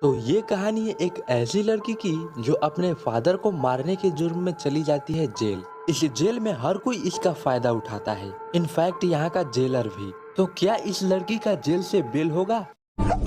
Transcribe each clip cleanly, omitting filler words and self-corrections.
तो ये कहानी है एक ऐसी लड़की की जो अपने फादर को मारने के जुर्म में चली जाती है जेल। इस जेल में हर कोई इसका फायदा उठाता है, इनफैक्ट यहाँ का जेलर भी। तो क्या इस लड़की का जेल से बेल होगा?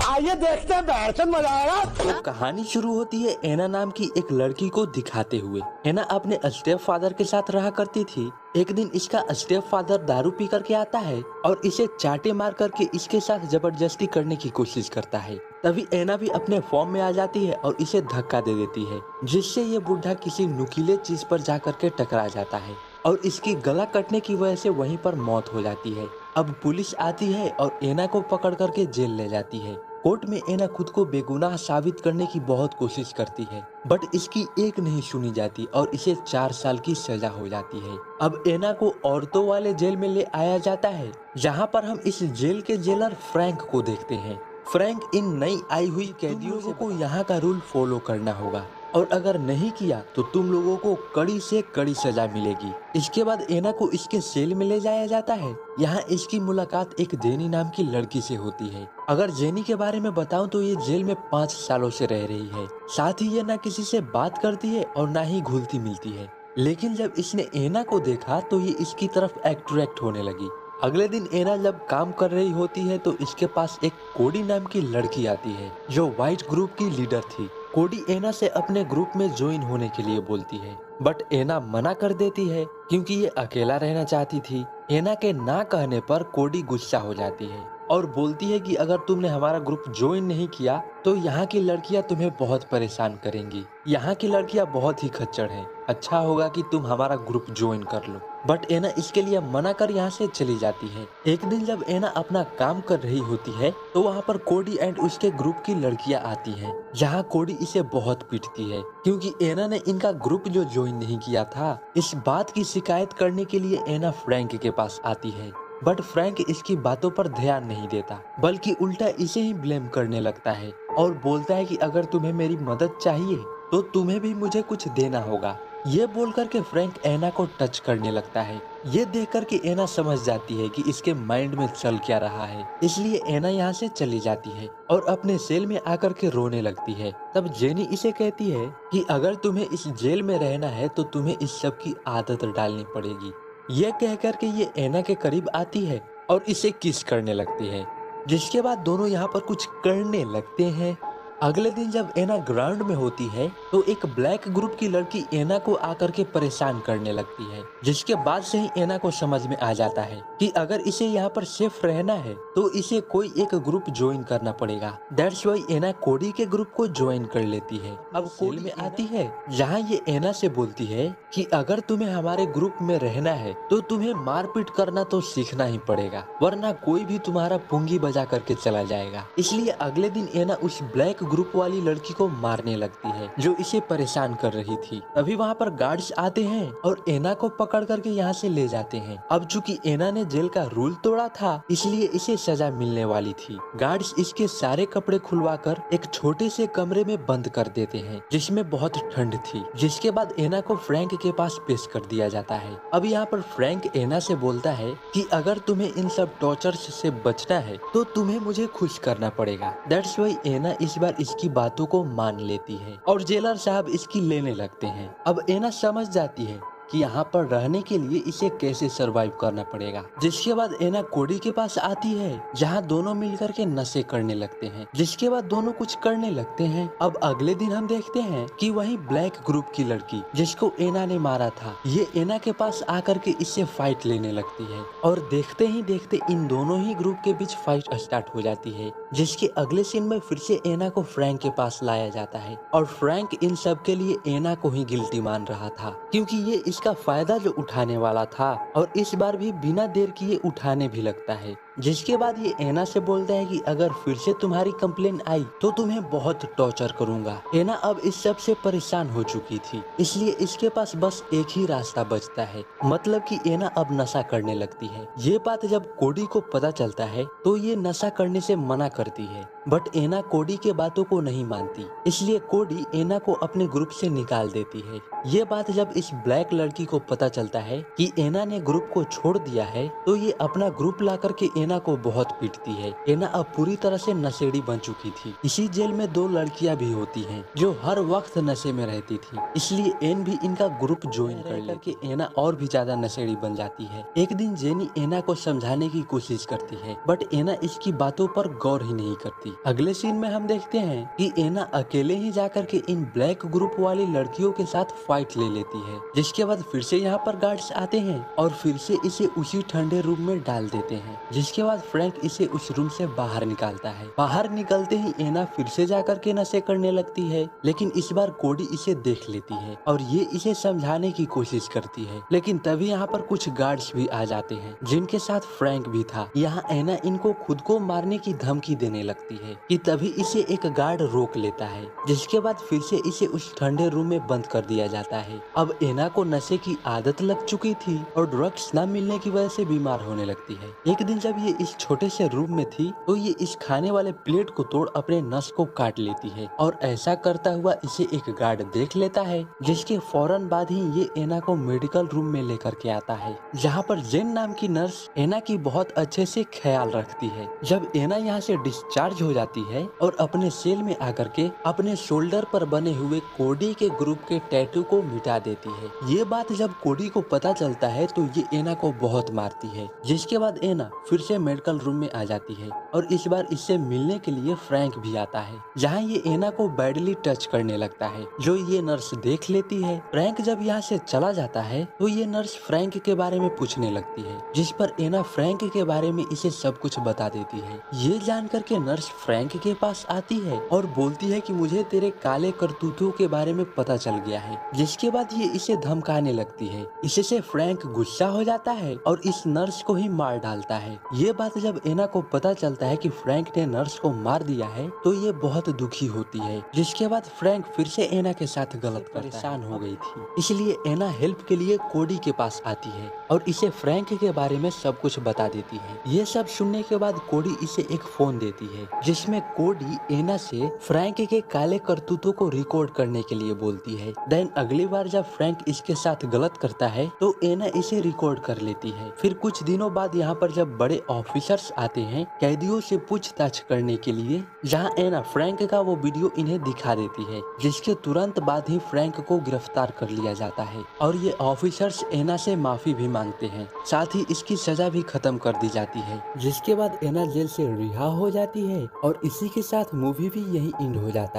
आइए देखते हैं, बैठकर मजा आएगा। तो कहानी शुरू होती है एना नाम की एक लड़की को दिखाते हुए। एना अपने स्टेप फादर के साथ रहा करती थी। एक दिन इसका स्टेप फादर दारू पी करके आता है और इसे चाटे मार करके इसके साथ जबरदस्ती करने की कोशिश करता है। तभी एना भी अपने फॉर्म में आ जाती है और इसे धक्का दे देती है, जिससे ये बुढ़ा किसी नुकीले चीज पर जा करके टकरा जाता है और इसकी गला कटने की वजह से वहीं पर मौत हो जाती है। अब पुलिस आती है और एना को पकड़ करके जेल ले जाती है। कोर्ट में एना खुद को बेगुनाह साबित करने की बहुत कोशिश करती है, बट इसकी एक नहीं सुनी जाती और इसे 4 साल की सजा हो जाती है। अब एना को औरतों वाले जेल में ले आया जाता है, जहां पर हम इस जेल के जेलर फ्रैंक को देखते हैं। फ्रैंक इन नई आई हुई कैदियों को यहाँ का रूल फॉलो करना होगा और अगर नहीं किया तो तुम लोगों को कड़ी से कड़ी सजा मिलेगी। इसके बाद एना को इसके सेल में ले जाया जाता है। यहाँ इसकी मुलाकात एक जेनी नाम की लड़की से होती है। अगर जेनी के बारे में बताऊं तो ये जेल में 5 सालों से रह रही है। साथ ही ये ना किसी से बात करती है और ना ही घुलती मिलती है। लेकिन जब इसने एना को देखा तो ये इसकी तरफ अट्रैक्ट होने लगी। अगले दिन एना जब काम कर रही होती है तो इसके पास एक कोडी नाम की लड़की आती है जो व्हाइट ग्रुप की लीडर थी। कोडी एना से अपने ग्रुप में ज्वाइन होने के लिए बोलती है, बट एना मना कर देती है क्योंकि ये अकेला रहना चाहती थी। एना के ना कहने पर कोडी गुस्सा हो जाती है और बोलती है कि अगर तुमने हमारा ग्रुप ज्वाइन नहीं किया तो यहाँ की लड़कियाँ तुम्हें बहुत परेशान करेंगी। यहाँ की लड़कियाँ बहुत ही खच्चर हैं। अच्छा होगा कि तुम हमारा ग्रुप ज्वाइन कर लो। बट एना इसके लिए मना कर यहाँ से चली जाती है। एक दिन जब एना अपना काम कर रही होती है तो वहाँ पर कोडी एंड उसके ग्रुप की लड़कियाँ आती हैं, जहाँ कोडी इसे बहुत पीटती है क्योंकि एना ने इनका ग्रुप जो ज्वाइन नहीं किया था। इस बात की शिकायत करने के लिए एना फ्रैंक के पास आती है, बट फ्रैंक इसकी बातों पर ध्यान नहीं देता, बल्कि उल्टा इसे ही ब्लेम करने लगता है और बोलता है कि अगर तुम्हें मेरी मदद चाहिए तो तुम्हें भी मुझे कुछ देना होगा। ये बोल करके फ्रैंक एना को टच करने लगता है। ये देख करके एना समझ जाती है कि इसके माइंड में चल क्या रहा है, इसलिए एना यहाँ से चली जाती है और अपने सेल में आकर के रोने लगती है। तब जेनी इसे कहती है कि अगर तुम्हें इस जेल में रहना है तो तुम्हें इस सब की आदत डालनी पड़ेगी। ये कह करके ये एना के करीब आती है और इसे किस करने लगती है, जिसके बाद दोनों यहाँ पर कुछ करने लगते हैं। अगले दिन जब एना ग्राउंड में होती है तो एक ब्लैक ग्रुप की लड़की एना को आकर के परेशान करने लगती है, जिसके बाद से ही एना को समझ में आ जाता है कि अगर इसे यहाँ पर सेफ रहना है तो इसे कोई एक ग्रुप ज्वाइन करना पड़ेगा। दैट्स वाई एना कोडी के ग्रुप को ज्वाइन कर लेती है। अब कोडी में आती है जहाँ ये एना से बोलती है कि अगर तुम्हें हमारे ग्रुप में रहना है तो तुम्हें मारपीट करना तो सीखना ही पड़ेगा, वरना कोई भी तुम्हारा पुंगी बजा करके चला जाएगा। इसलिए अगले दिन एना उस ब्लैक ग्रुप वाली लड़की को मारने लगती है जो इसे परेशान कर रही थी। तभी वहाँ पर गार्ड्स आते हैं और एना को पकड़ करके यहाँ से ले जाते हैं। अब चूंकि एना ने जेल का रूल तोड़ा था इसलिए इसे सजा मिलने वाली थी। गार्ड्स इसके सारे कपड़े खुलवा कर एक छोटे से कमरे में बंद कर देते हैं जिसमें बहुत ठंड थी, जिसके बाद एना को फ्रैंक के पास पेश कर दिया जाता है। अब यहाँ पर फ्रैंक एना से बोलता है कि अगर तुम्हें इन सब टॉर्चर्स से बचना है तो तुम्हें मुझे खुश करना पड़ेगा। दैट्स वाई एना इस बार इसकी बातों को मान लेती है और जेलर साहब इसकी लेने लगते हैं। अब एना समझ जाती है कि यहाँ पर रहने के लिए इसे कैसे सरवाइव करना पड़ेगा, जिसके बाद एना कोडी के पास आती है जहाँ दोनों मिलकर के नशे करने लगते हैं, जिसके बाद दोनों कुछ करने लगते हैं। अब अगले दिन हम देखते हैं कि वही ब्लैक ग्रुप की लड़की जिसको एना ने मारा था, ये एना के पास आकर के इससे फाइट लेने लगती है और देखते ही देखते इन दोनों ही ग्रुप के बीच फाइट स्टार्ट हो जाती है, जिसके अगले सीन में फिर से एना को फ्रैंक के पास लाया जाता है और फ्रैंक इन सब के लिए एना को ही गिल्टी मान रहा था क्योंकि ये इसका फायदा जो उठाने वाला था और इस बार भी बिना देर किए उठाने भी लगता है। जिसके बाद ये एना से बोलता है कि अगर फिर से तुम्हारी कंप्लेन आई तो तुम्हें बहुत टॉर्चर करूंगा। एना अब इस सब से परेशान हो चुकी थी, इसलिए इसके पास बस एक ही रास्ता बचता है, मतलब कि एना अब नशा करने लगती है। ये बात जब कोडी को पता चलता है तो ये नशा करने से मना करती है बट एना कोडी के बातों को नहीं मानती, इसलिए कोडी एना को अपने ग्रुप से निकाल देती है। ये बात जब इस ब्लैक लड़की को पता चलता है कि एना ने ग्रुप को छोड़ दिया है तो ये अपना ग्रुप ला करके एना को बहुत पीटती है। एना अब पूरी तरह से नशेड़ी बन चुकी थी। इसी जेल में 2 लड़कियां भी होती हैं जो हर वक्त नशे में रहती थी, इसलिए एन भी इनका ग्रुप ज्वाइन कर लेकर एना और भी ज्यादा नशेड़ी बन जाती है। एक दिन जेनी एना को समझाने की कोशिश करती है बट एना इसकी बातों पर गौर ही नहीं करती। अगले सीन में हम देखते हैं कि एना अकेले ही जाकर के इन ब्लैक ग्रुप वाली लड़कियों के साथ फाइट ले लेती है, जिसके बाद फिर से यहाँ पर गार्ड्स आते हैं और फिर से इसे उसी ठंडे रूम में डाल देते हैं, जिसके बाद फ्रैंक इसे उस रूम से बाहर निकालता है। बाहर निकलते ही एना फिर से जाकर के नशे करने लगती है, लेकिन इस बार कोडी इसे देख लेती है और ये इसे समझाने की कोशिश करती है, लेकिन तभी यहाँ पर कुछ गार्ड्स भी आ जाते हैं जिनके साथ फ्रैंक भी था। यहाँ एना इनको खुद को मारने की धमकी देने लगती है कि तभी इसे एक गार्ड रोक लेता है, जिसके बाद फिर से इसे उस ठंडे रूम में बंद कर दिया जाता है। अब एना को नशे की आदत लग चुकी थी और ड्रग्स न मिलने की वजह से बीमार होने लगती है। एक दिन जब ये इस छोटे से रूम में थी तो ये इस खाने वाले प्लेट को तोड़ अपने नस को काट लेती है और ऐसा करता हुआ इसे एक गार्ड देख लेता है, जिसके फौरन बाद ही ये एना को मेडिकल रूम में लेकर के आता है, जहाँ पर जेन नाम की नर्स एना की बहुत अच्छे से ख्याल रखती है। जब एना यहाँ से डिस्चार्ज हो जाती है और अपने सेल में आकर के अपने शोल्डर पर बने हुए कोडी के ग्रुप के टैटू को मिटा देती है। ये बात जब कोडी को पता चलता है तो ये एना को बहुत मारती है, जिसके बाद एना फिर से मेडिकल रूम में आ जाती है और इस बार इससे मिलने के लिए फ्रैंक भी आता है, जहाँ ये एना को बैडली टच करने लगता है, जो ये नर्स देख लेती है। फ्रैंक जब यहाँ से चला जाता है तो ये नर्स फ्रैंक के बारे में पूछने लगती है, जिस पर एना फ्रैंक के बारे में इसे सब कुछ बता देती है। ये जान करके नर्स फ्रैंक के पास आती है और बोलती है कि मुझे तेरे काले करतूतों के बारे में पता चल गया है, जिसके बाद ये इसे धमकाने लगती है। इससे फ्रैंक गुस्सा हो जाता है और इस नर्स को ही मार डालता है। ये बात जब एना को पता चलता है कि फ्रैंक ने नर्स को मार दिया है तो ये बहुत दुखी होती है, जिसके बाद फ्रैंक फिर से एना के साथ गलत परेशान हो गई थी, इसलिए एना हेल्प के लिए कोडी के पास आती है और इसे फ्रैंक के बारे में सब कुछ बता देती है। ये सब सुनने के बाद कोडी इसे एक फोन देती है, जिसमें कोडी एना से फ्रैंक के काले करतूतों को रिकॉर्ड करने के लिए बोलती है। देन अगली बार जब फ्रैंक इसके साथ गलत करता है तो एना इसे रिकॉर्ड कर लेती है। फिर कुछ दिनों बाद यहाँ पर जब बड़े ऑफिसर्स आते हैं कैदियों से पूछताछ करने के लिए, जहाँ एना फ्रैंक का वो वीडियो इन्हें दिखा देती है, जिसके तुरंत बाद ही फ्रैंक को गिरफ्तार कर लिया जाता है और ये ऑफिसर्स एना से माफी भी मांगते हैं, साथ ही इसकी सजा भी खत्म कर दी जाती है, जिसके बाद एना जेल से रिहा हो जाती है और इसी के साथ मूवी भी यही एंड हो जाता है।